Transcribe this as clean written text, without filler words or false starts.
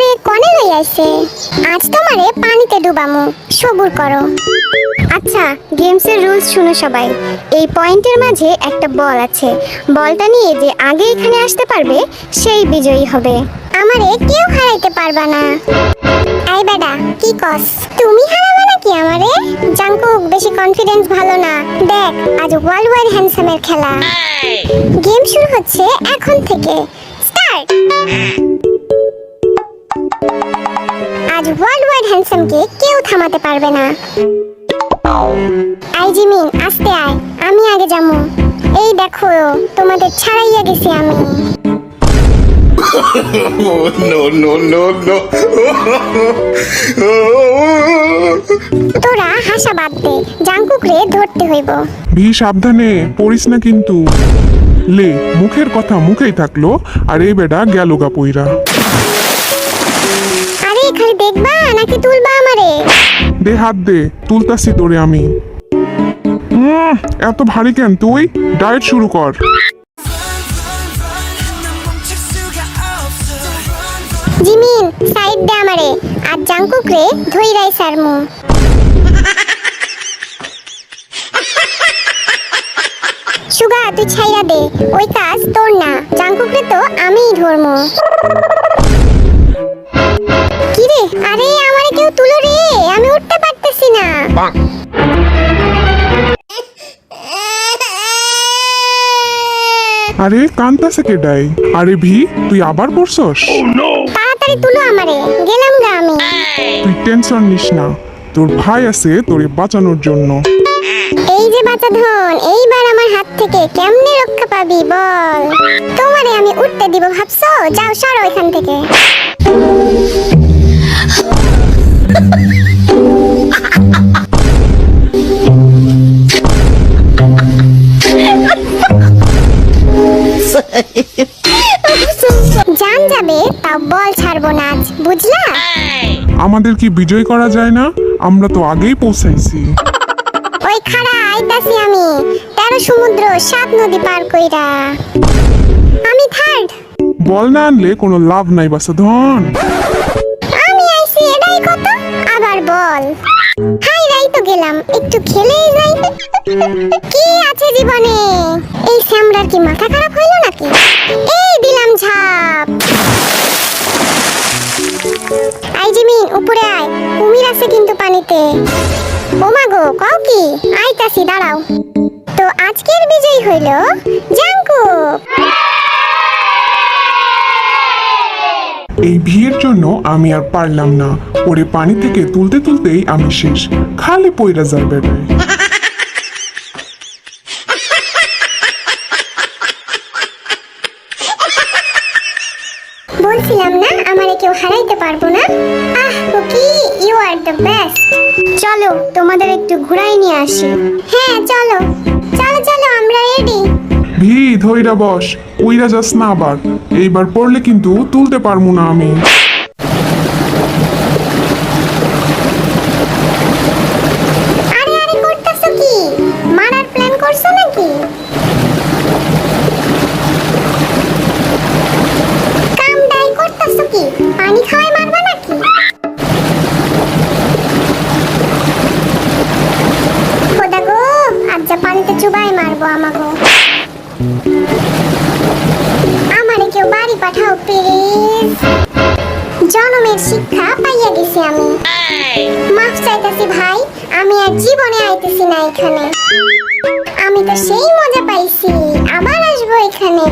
আমারে কনে লই আইছে। আজ তোমারে পানিতে ডুবামু, সবুর করো। আচ্ছা, গেমসের রুলস শুনো সবাই। এই পয়েন্টের মাঝে একটা বল আছে। বলটা নিয়ে যে আগে এখানে আসতে পারবে সেই বিজয়ী হবে। আমারে কেউ হারাইতে পারবা না। এই বেডা, কি কস? তুমি হারাবে নাকি আমারে? জাঙ্কুক, বেশি কনফিডেন্স ভালো না। দেখ, আজ ওয়ার্ল্ড ওয়াইড হ্যান্ডসামের খেলা। গেম শুরু হচ্ছে এখন থেকে। স্টার্ট। আজ ওয়ার্ল্ড ওয়াইড হ্যান্ডসামকে কেউ থামাতে পারবে না। আই জিমিন, আস্তে আয়, আমি আগে যাবো। এই দেখো, তোমাদের ছাড়াইয়া গেছি আমি। No, no, no, no. তোরা হাসা বাদ দে, জাঙ্কুকরে ধরতে হইব। ভি সাবধানে পড়িস না কিন্তু। লে, মুখের কথা মুখেই থাকলো, আর এই বেটা গেল গা পইরা। আরে খালি দেখবা নাকি তুলবা আমারে? দে হাত দে, তুলতাছি তোরে আমি। এত ভারী কেন তুই? ডায়েট শুরু কর। জিমিন, সাইড দে আমারে, আর জাঙ্কুকরে ধইরাই সারমু। সুগা, তুই ছাইরা দে, ওই কাজ তোর না। জাঙ্কুকরে তো আমিই ধরমু। কি রে? আরে আমারে কেউ তুলো রে, আমি উঠতে পারতেছি না। আরে কান্তাছে কে ডাই? আরে ভি, তুই আবার পড়ছস? তাড়াতাড়ি তুলো আমারে, গেলাম গা আমি। তুই টেনশন নিস না, তোর ভাই আছে তোরে বাঁচানোর জন্য। এই যে বাচ্চা ধন, এইবার আমার হাত থেকে কেমনে রক্ষা পাবি বল? তোমারে আমি উঠতে দিব ভাবছো? যাও, সরো এখান থেকে। জান যাবে, তাও বল ছাড়বো না আজ, বুঝলা? আমাদের কি বিজয় করা যায় না? আমরা তো আগেই পৌঁছাইছি। ওই খাড়া আইতাছি আমি, 13 সমুদ্র 7 নদী পার কইরা। আমি থার্ড। বল না আনলে কোনো লাভ নাই বাসা ধন। আমি আইছি, এটাই কত? আবার বল। হাই রাই তো গেলাম, একটু খেলেই যাই। কি আছে জীবনে? এই স্যামরার কি মাথা খারাপ হইলো নাকি? এই দিলাম ঝাপ। আই জিমিন, উপরে আয়, কুমির আছে কিন্তু পানিতে। ওমা গো, কও কি? আইতাছি, দাঁড়াও। তো আজকের বিজয়ী হইল জাঙ্কুক। এই ভিড়ের জন্য আমি আর পারলাম না, ওরে পানি থেকে তুলতে তুলতেই আমি শেষ। খালি পইরা যায় বেটায়। বলছিলাম না আমারে কেউ হারাইতে পারবো না। Ah cookie, you are the best. চলো, তোমাদের একটু ঘুরাই নিয়ে আসি। হ্যাঁ চলো চলো চলো, আমরা রেডি। ভি ধইরা বস, উইরা যাস না আবার। এইবার পড়লে কিন্তু তুলতে পারবো না আমি। আরে আরে, করতেছো কি? মারার প্ল্যান করছো নাকি? কাম ডাই করতেছো কি? পানি খাওয়াই মারবা নাকি? খোদা গো, আজ যা পানিতে চুবাই মারবো আমাগো। আমারে কেউ বাড়ি পাঠাও প্লিজ। জনমের শিক্ষা পাইয়া গেছি আমি। মাফ চাইতাছি ভাই, আমি আর জীবনে আইতেছি না এখানে। আমি তো সেই মজা পাইছি, আবার আসবো এখানে।